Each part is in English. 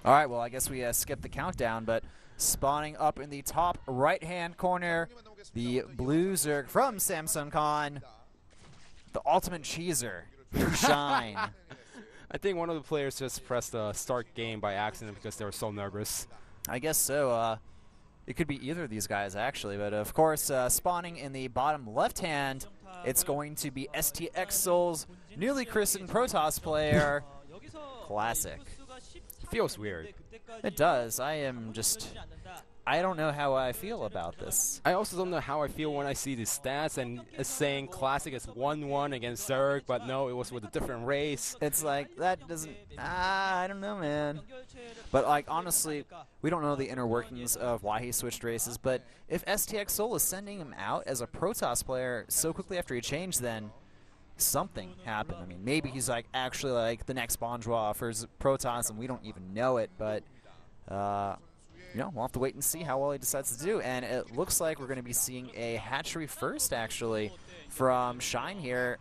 All right, well, I guess we skipped the countdown, but spawning up in the top right-hand corner, the blue Zerg from Samsung Con, the ultimate cheeser, Shine. I think one of the players just pressed the start game by accident because they were so nervous. I guess so. It could be either of these guys, actually, but of course, spawning in the bottom left-hand, it's going to be STX Soul's newly christened Protoss player, Classic. Feels weird. It does. I don't know how I feel about this. I also don't know how I feel when I see the stats and it's saying Classic is 1-1 against Zerg, but no, it was with a different race. It's like, that doesn't, I don't know, man. But, like, honestly, we don't know the inner workings of why he switched races, but if STX Soul is sending him out as a Protoss player so quickly after he changed, then something happened. I mean, maybe he's, like, actually, like, the next Bonjour for Protoss and we don't even know it, but, you know, we'll have to wait and see how well he decides to do. And it looks like we're going to be seeing a hatchery first, actually, from Shine here.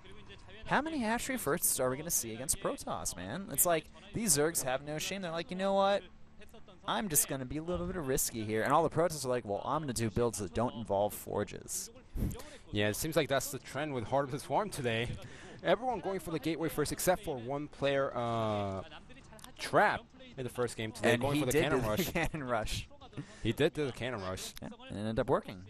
How many hatchery firsts are we going to see against Protoss, man? It's like, these Zergs have no shame. They're like, you know what? I'm just going to be a little bit risky here. And all the Protoss are like, well, I'm going to do builds that don't involve forges. Yeah, it seems like that's the trend with Heart of the Swarm today. Everyone going for the gateway first, except for one player, Trap, in the first game today, and going for the cannon rush. Cannon rush. He did do the cannon rush. Yeah, and it ended up working.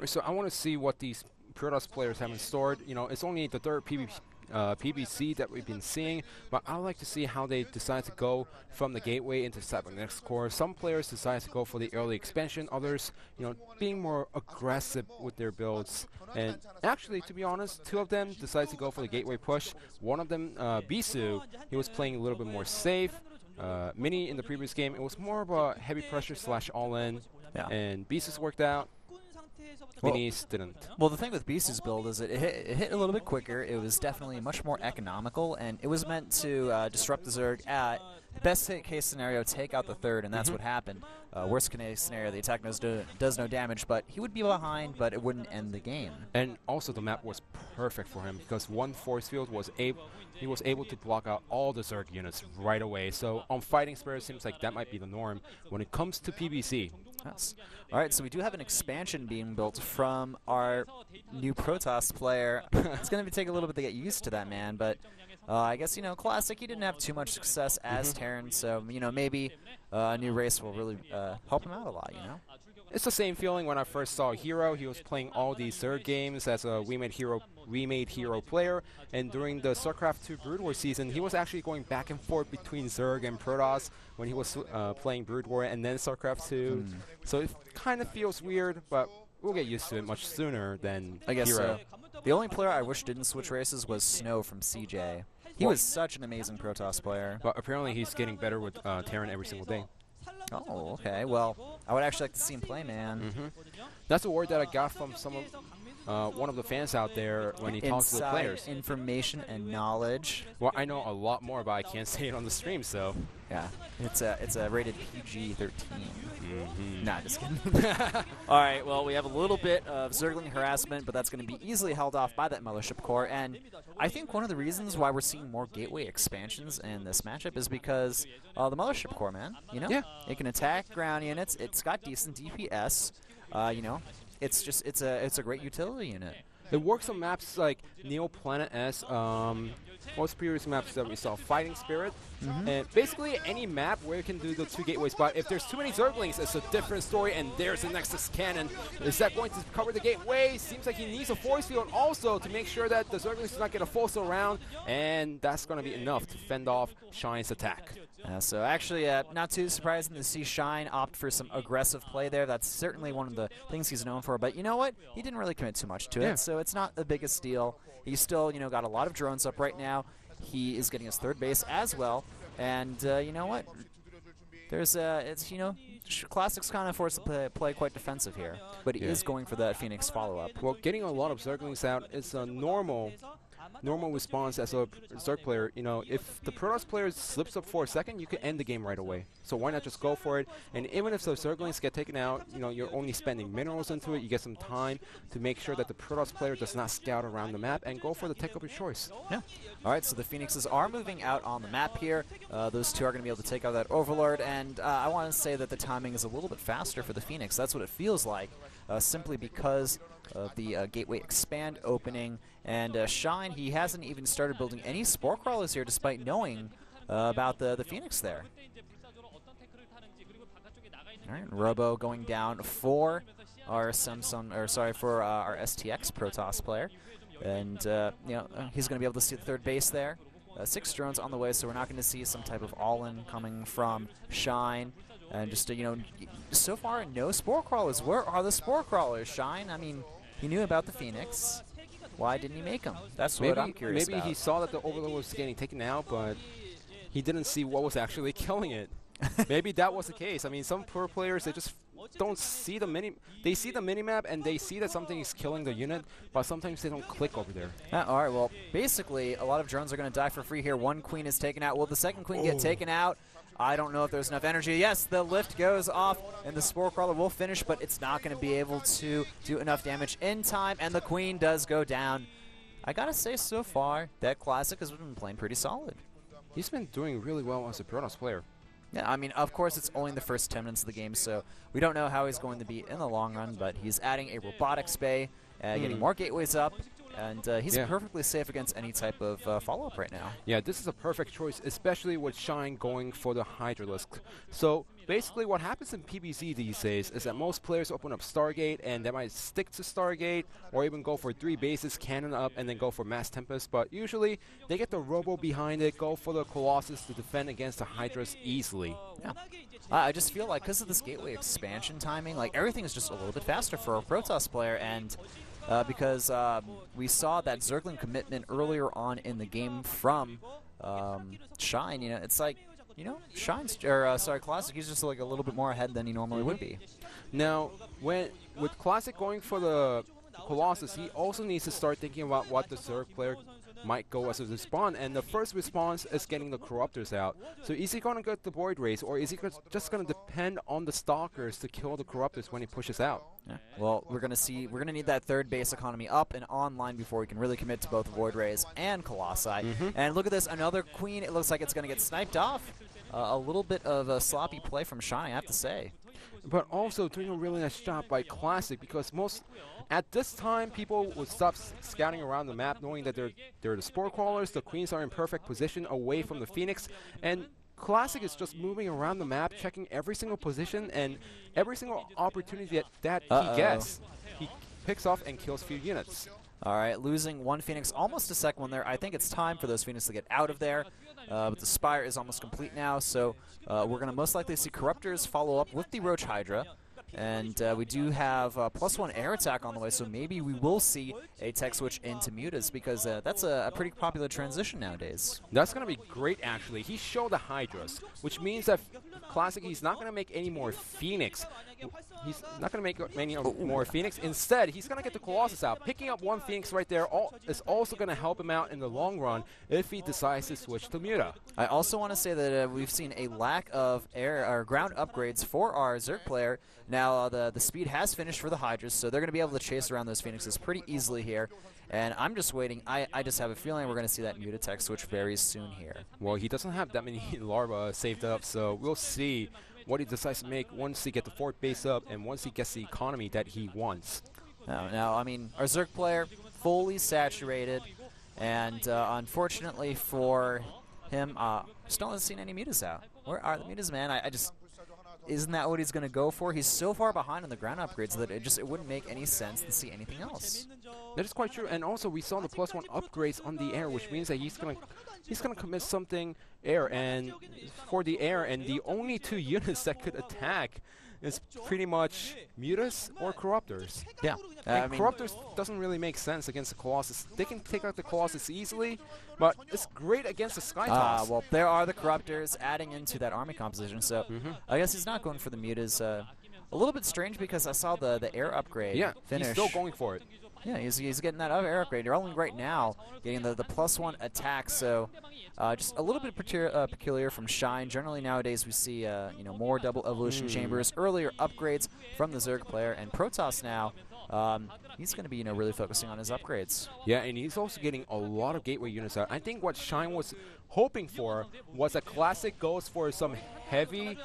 So I want to see what these Protoss players have in store. You know, it's only the third PBC that we've been seeing, but I would like to see how they decide to go from the gateway into Cybernetics core. Some players decide to go for the early expansion, others, you know, being more aggressive with their builds. And actually, to be honest, two of them decided to go for the gateway push. One of them, Bisu, he was playing a little bit more safe. Mini in the previous game, it was more of a heavy pressure / all-in, and Bisu's worked out. Minis didn't. Well, the thing with Beast's build is it hit a little bit quicker. It was definitely much more economical, and it was meant to disrupt the Zerg at the best case scenario, take out the third, and that's what happened. Worst case scenario, the attack does no damage, but he would be behind, but it wouldn't end the game. And also the map was perfect for him because one force field was he was able to block out all the Zerg units right away. So on Fighting Spirit, it seems like that might be the norm when it comes to PBC. Yes. All right, so we do have an expansion being built from our new Protoss player. It's going to take a little bit to get used to that, man, but I guess, you know, Classic, he didn't have too much success as Terran, so, you know, maybe a new race will really help him out a lot, you know? It's the same feeling when I first saw Hero. He was playing all these Zerg games as a We Made Hero player, and during the Starcraft2 Brood War season, he was actually going back and forth between Zerg and Protoss when he was playing Brood War and then Starcraft2. So it kind of feels weird, but we'll get used to it much sooner than I guess Hero. so. The only player I wish didn't switch races was Snow from CJ. He was such an amazing Protoss player. But apparently he's getting better with Terran every single day. Oh, okay. Well, I would actually like to see him play, man. That's a word that I got from one of the fans out there when he talks to the players. Information and knowledge. Well, I know a lot more, but I can't say it on the stream, so. Yeah, it's a rated PG-13. Nah, just kidding. All right, well, we have a little bit of Zergling harassment, but that's going to be easily held off by that Mothership Core. And I think one of the reasons why we're seeing more Gateway expansions in this matchup is because the Mothership Core, man. You know, it can attack ground units. It's got decent DPS. You know, it's a great utility unit. It works on maps like Neo Planet S, most previous maps that we saw, Fighting Spirit, and basically any map where you can do the two gateways. But if there's too many Zerglings, it's a different story, and there's the Nexus Cannon. Is that going to cover the gateway? Seems like he needs a force field also to make sure that the Zerglings do not get a full round, and that's going to be enough to fend off Shine's attack. So actually, not too surprising to see Shine opt for some aggressive play there. That's certainly one of the things he's known for. But you know what? He didn't really commit too much to it, so it's not the biggest deal. He's still, you know, got a lot of drones up right now. He is getting his third base as well. And you know what? There's it's, you know, Classic's kind of forced to play quite defensive here, but he is going for that Phoenix follow-up. Well, getting a lot of Zerglings out is a normal normal response as a Zerg player. You know, if the Protoss player slips up for a second, you can end the game right away. So why not just go for it? And even if the Zerglings get taken out, you know, you're only spending minerals into it. You get some time to make sure that the Protoss player does not scout around the map and go for the take of your choice. Yeah. All right, so the Phoenixes are moving out on the map here. Those two are going to be able to take out that Overlord, and I want to say that the timing is a little bit faster for the Phoenix. That's what it feels like, simply because of the Gateway Expand opening. And Shine, he hasn't even started building any Spore Crawlers here, despite knowing about the Phoenix there. All right, Robo going down for our Samsung, or sorry, for our STX Protoss player. And, you know, he's going to be able to see the third base there. 6 drones on the way, so we're not going to see some type of all-in coming from Shine. And just, you know, so far, no Spore Crawlers. Where are the Spore Crawlers, Shine? I mean, he knew about the Phoenix. Why didn't he make them? That's what I'm curious about. Maybe he saw that the Overlord was getting taken out, but he didn't see what was actually killing it. Maybe that was the case. I mean, some pro players, they just don't see the they see the minimap and they see that something is killing the unit, but sometimes they don't click over there. All right, well, basically, a lot of drones are going to die for free here. One queen is taken out. Will the second queen get taken out? I don't know if there's enough energy. Yes, the lift goes off, and the Spore Crawler will finish, but it's not going to be able to do enough damage in time, and the queen does go down. I got to say, so far, that Classic has been playing pretty solid. He's been doing really well as a Protoss player. Yeah, I mean, of course, it's only the first 10 minutes of the game, so we don't know how he's going to be in the long run, but he's adding a robotics bay, getting more gateways up, and he's perfectly safe against any type of follow-up right now. Yeah, this is a perfect choice, especially with Shine going for the Hydralisk. So basically what happens in PvZ these days is that most players open up Stargate, and they might stick to Stargate, or even go for 3 bases, cannon up, and then go for Mass Tempest. But usually, they get the Robo behind it, go for the Colossus to defend against the Hydras easily. Yeah. I just feel like because of this Gateway expansion timing, like everything is just a little bit faster for a Protoss player, and because we saw that Zergling commitment earlier on in the game from Shine, you know, it's like, you know, Shine's, or sorry, Classic, he's just like a little bit more ahead than he normally would be. Now, with Classic going for the Colossus, he also needs to start thinking about what the Zerg player might go as a respawn, and the first response is getting the Corruptors out. So is he going to get the Void Rays, or is he just going to depend on the Stalkers to kill the Corruptors when he pushes out? Yeah. Well, we're going to need that third base economy up and online before we can really commit to both Void Rays and Colossi. And look at this, another Queen. It looks like it's going to get sniped off. A little bit of a sloppy play from Shine, I have to say. But also doing a really nice job by Classic, because at this time, people would stop scouting around the map, knowing that they're the Spore Crawlers, the Queens are in perfect position away from the Phoenix, and Classic is just moving around the map, checking every single position and every single opportunity that he gets. He picks off and kills few units. All right, losing one Phoenix, almost a second one there. I think it's time for those Phoenix to get out of there. But the Spire is almost complete now, so we're going to most likely see Corruptors follow up with the Roach Hydra. And we do have +1 air attack on the way, so maybe we will see a tech switch into Mutas, because that's a pretty popular transition nowadays. That's going to be great, actually. He showed the Hydras, which means that Classic, he's not going to make any more Phoenix. He's not going to make any more Phoenix. Instead, he's going to get the Colossus out. Picking up one Phoenix right there is also going to help him out in the long run if he decides to switch to Muta. I also want to say that we've seen a lack of air or ground upgrades for our Zerg player. Now, the speed has finished for the Hydras, so they're going to be able to chase around those Phoenixes pretty easily here. And I'm just waiting. I just have a feeling we're going to see that Muta tech switch very soon here. Well, he doesn't have that many larvae saved up, so we'll see what he decides to make once he gets the fourth base up and once he gets the economy that he wants. Now, I mean, our Zerg player, fully saturated, and unfortunately for him, still hasn't seen any Mutas out. Where are the Mutas, man? I just... Isn't that what he's going to go for? He's so far behind on the ground upgrades that it wouldn't make any sense to see anything else. That is quite true, and also we saw the +1 upgrades on the air, which means that he's gonna commit something air, and for the air, and the only 2 units that could attack is pretty much Mutas or Corruptors. Yeah. And Corruptors doesn't really make sense against the Colossus. They can take out the Colossus easily, but it's great against the Skytoss. Well, there are the Corruptors adding into that army composition, so I guess he's not going for the Mutas. a little bit strange because I saw the air upgrade finish. He's still going for it. Yeah, he's getting that air upgrade. You're only right now getting the +1 attack, so just a little bit peculiar from Shine. Generally nowadays we see you know, more double evolution chambers, earlier upgrades from the Zerg player, and Protoss now. He's going to be, you know, really focusing on his upgrades. Yeah, and he's also getting a lot of gateway units out. I think what Shine was hoping for was a Classic goes for some heavy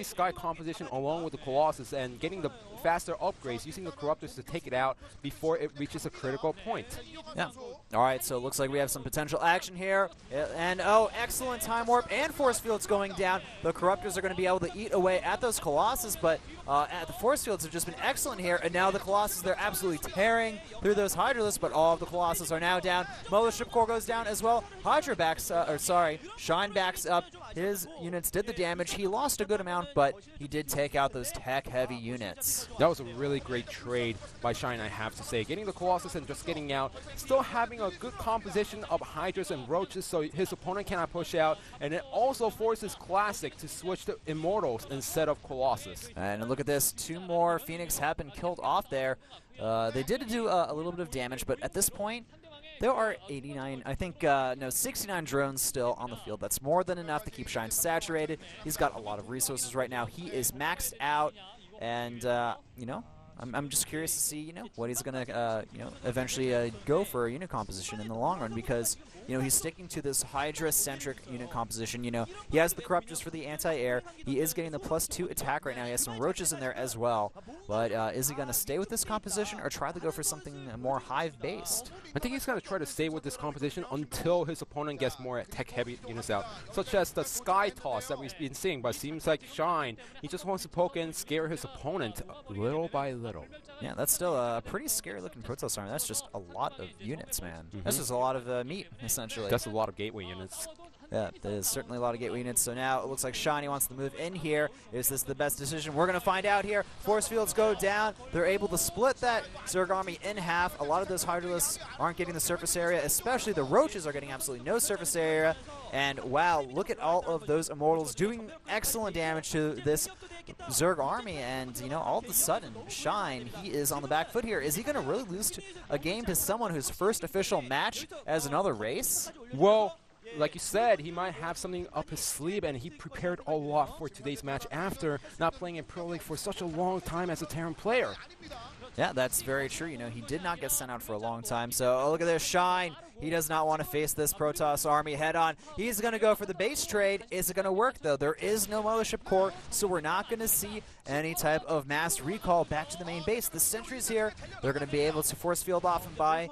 sky composition along with the Colossus and getting the faster upgrades, using the Corruptors to take it out before it reaches a critical point. Yeah. All right, so it looks like we have some potential action here. And, oh, excellent time warp and force fields going down. The Corruptors are going to be able to eat away at those Colossus, but the force fields have just been excellent here. And now the Colossus, they're absolutely tearing through those Hydralisks, but all of the Colossus are now down. Mothership Core goes down as well. Hydra backs, Shine backs up. His units did the damage. He lost a good amount, but he did take out those tech-heavy units. That was a really great trade by Shine, I have to say. Getting the Colossus and just getting out. Still having a good composition of Hydras and Roaches so his opponent cannot push out. And it also forces Classic to switch to Immortals instead of Colossus. And look at this. 2 more Phoenix have been killed off there. They did do a little bit of damage, but at this point, there are 89, I think, no, 69 drones still on the field. That's more than enough to keep Shine saturated. He's got a lot of resources right now. He is maxed out, and, you know, I'm just curious to see, you know, what he's going to, you know, eventually go for a unit composition in the long run, because, you know, he's sticking to this Hydra-centric unit composition. You know, he has the Corruptors for the anti-air. He is getting the +2 attack right now. He has some Roaches in there as well. But is he going to stay with this composition or try to go for something more Hive-based? I think he's going to try to stay with this composition until his opponent gets more tech-heavy units out, such as the Sky Toss that we've been seeing. But it seems like Shine, he just wants to poke in, scare his opponent little by little. Yeah, that's still a pretty scary-looking Protoss army. That's just a lot of units, man. That's just a lot of meat, essentially. That's a lot of gateway units. Yeah, there's certainly a lot of gateway units. So now it looks like Shiny wants to move in here. Is this the best decision? We're going to find out here. Force fields go down. They're able to split that Zerg army in half. A lot of those Hydralisks aren't getting the surface area, especially the Roaches are getting absolutely no surface area. And wow, look at all of those Immortals doing excellent damage to this Zerg army. And, you know, all of a sudden, Shine, he is on the back foot here. Is he going to really lose a game to someone whose first official match as another race? Well, like you said, he might have something up his sleeve, and he prepared a lot for today's match after not playing in Pro League for such a long time as a Terran player. Yeah, that's very true. You know, he did not get sent out for a long time. So, look at this, Shine. He does not want to face this Protoss army head-on. He's going to go for the base trade. Is it going to work, though? There is no Mothership Core, so we're not going to see any type of mass recall back to the main base. The sentries here, they're going to be able to force field off and buy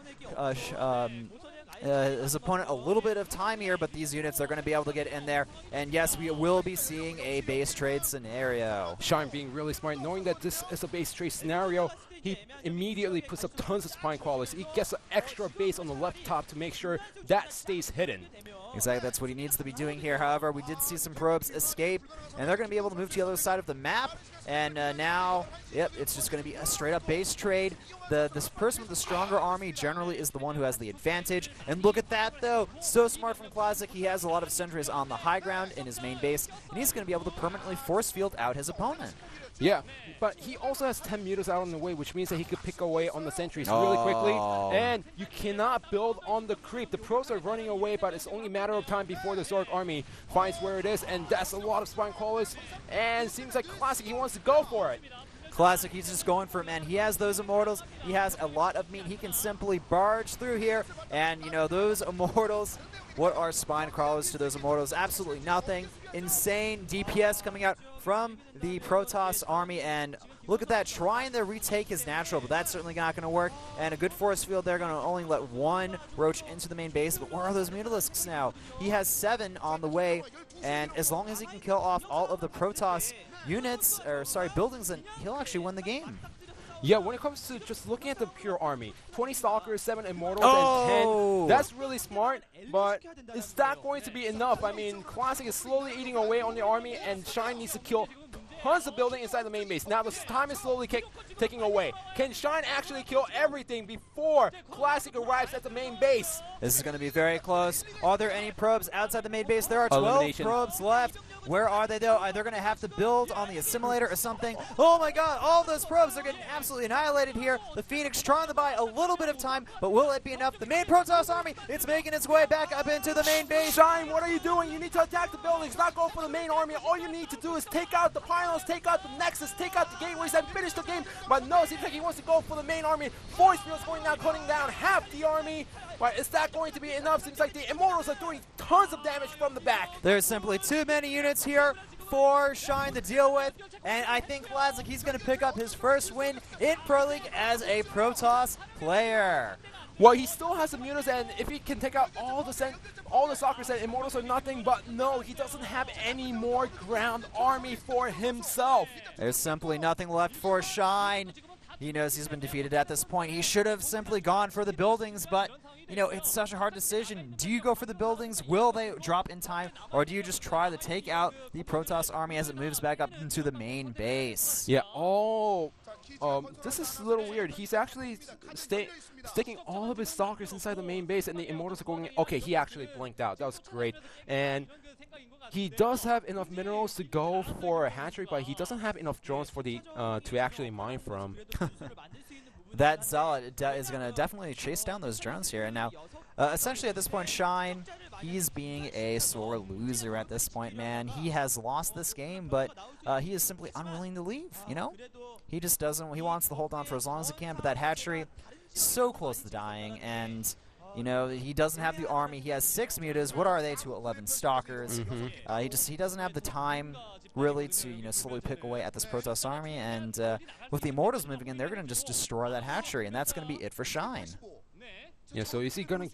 his opponent a little bit of time here, but these units are going to be able to get in there. And yes, we will be seeing a base trade scenario. Shine being really smart, knowing that this is a base trade scenario, he immediately puts up tons of spine crawlers. He gets an extra base on the left top to make sure that stays hidden. Exactly, that's what he needs to be doing here. However, we did see some probes escape, and they're going to be able to move to the other side of the map. And now, yep, it's just going to be a straight-up base trade. This person with the stronger army generally is the one who has the advantage. And look at that, though. So smart from Classic. He has a lot of sentries on the high ground in his main base, and he's going to be able to permanently force field out his opponent. Yeah, but he also has 10 meters out on the way, which means that he could pick away on the sentries really quickly. And you cannot build on the creep. The pros are running away, but it's only a matter of time before the Zerg army finds where it is. And that's a lot of spine crawlers. And it seems like Classic, he wants to go for it. Classic, he's just going for it, man. He has those Immortals. He has a lot of meat. He can simply barge through here. And, you know, those Immortals, what are spine crawlers to those Immortals? Absolutely nothing. Insane DPS coming out from the Protoss army, and look at that, trying to retake his natural, but that's certainly not going to work. And a good force field, they're going to only let one Roach into the main base, but where are those Mutalisks now? He has 7 on the way, and as long as he can kill off all of the Protoss units, or sorry, buildings, then he'll actually win the game. Yeah, when it comes to just looking at the pure army, 20 Stalkers, 7 Immortals, and 10, that's really smart, but is that going to be enough? I mean, Classic is slowly eating away on the army, and Shine needs to kill tons of building inside the main base. Now the time is slowly ticking away. Can Shine actually kill everything before Classic arrives at the main base? This is going to be very close. Are there any probes outside the main base? There are 12 Elimination. probes left. Where are they, though? They're going to have to build on the assimilator or something. Oh, my God. All those probes are getting absolutely annihilated here. The Phoenix trying to buy a little bit of time, but will it be enough? The main Protoss army, it's making its way back up into the main base. Shine, what are you doing? You need to attack the buildings, not go for the main army. All you need to do is take out the pylons, take out the nexus, take out the gateways, and finish the game. But no, it seems like he wants to go for the main army. Force field's going down, cutting down half the army. Right, is that going to be enough? Seems like the Immortals are doing tons of damage from the back. There's simply too many units here for Shine to deal with, and I think Classic, he's going to pick up his first win in Pro League as a Protoss player. Well, he still has some units, and if he can take out all the soccer set, Immortals are nothing, but no, he doesn't have any more ground army for himself. There's simply nothing left for Shine. He knows he's been defeated at this point. He should have simply gone for the buildings, but you know, it's such a hard decision. Do you go for the buildings? Will they drop in time? Or do you just try to take out the Protoss army as it moves back up into the main base? Yeah, this is a little weird. He's actually sticking all of his stalkers inside the main base, and the Immortals are going in. Okay, he actually blinked out. That was great. And he does have enough minerals to go for a hatchery, but he doesn't have enough drones for the to actually mine from. That Zealot is going to definitely chase down those drones here. And now, essentially at this point, Shine, he's being a sore loser at this point, man. He has lost this game, but he is simply unwilling to leave, you know? He just doesn't, he wants to hold on for as long as he can, but that hatchery, so close to dying, and you know, he doesn't have the army. He has 6 mutas. What are they to 11 stalkers? He doesn't have the time really to, you know, slowly pick away at this Protoss army, and with the Immortals moving in, they're going to just destroy that hatchery, and that's going to be it for Shine. Yeah, so is he gonna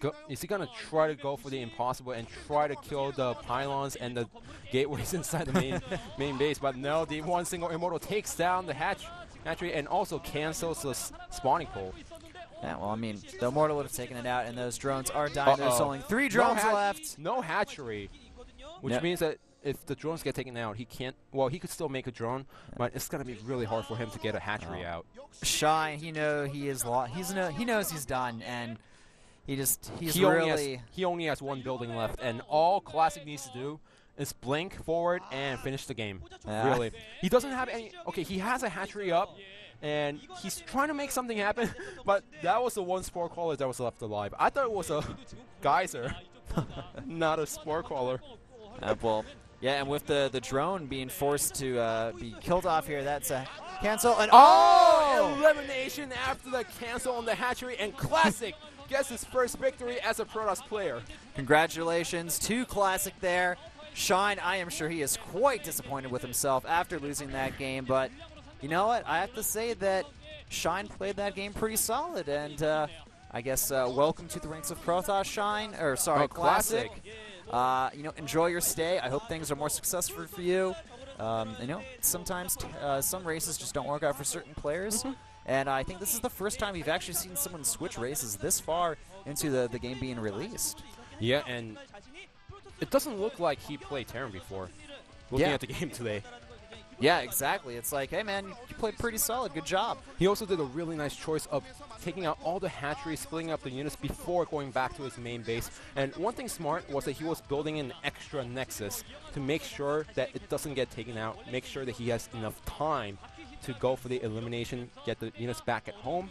try to go for the impossible and try to kill the pylons and the gateways inside the main base? But no, the one single Immortal takes down the hatchery and also cancels the spawning pool. Yeah, well, I mean, the Immortal would have taken it out, and those drones are dying. There's only 3 drones left. No hatchery, which means that if the drones get taken out, he can't. Well, he could still make a drone, but it's gonna be really hard for him to get a hatchery out. Shine, he knows he is lost. He knows he's done, and he only has 1 building left, and all Classic needs to do is blink forward and finish the game. Really, he doesn't have any. Okay, he has a hatchery up, and he's trying to make something happen, but that was the one spore crawler that was left alive. I thought it was a geyser, not a spore crawler. Well, yeah, and with the drone being forced to be killed off here, that's a cancel. And elimination after the cancel on the hatchery, and Classic gets his first victory as a Protoss player. Congratulations to Classic there. Shine, I am sure he is quite disappointed with himself after losing that game, but you know what? I have to say that Shine played that game pretty solid, and I guess welcome to the ranks of Protoss, Shine, or sorry, Classic. You know, enjoy your stay. I hope things are more successful for you. You know, sometimes some races just don't work out for certain players, and I think this is the first time we've actually seen someone switch races this far into the game being released. Yeah, and it doesn't look like he played Terran before, looking at the game today. Yeah, exactly. It's like, hey, man, you played pretty solid. Good job. He also did a really nice choice of taking out all the hatcheries, splitting up the units before going back to his main base. And one thing smart was that he was building an extra nexus to make sure that it doesn't get taken out, make sure that he has enough time to go for the elimination, get the units back at home,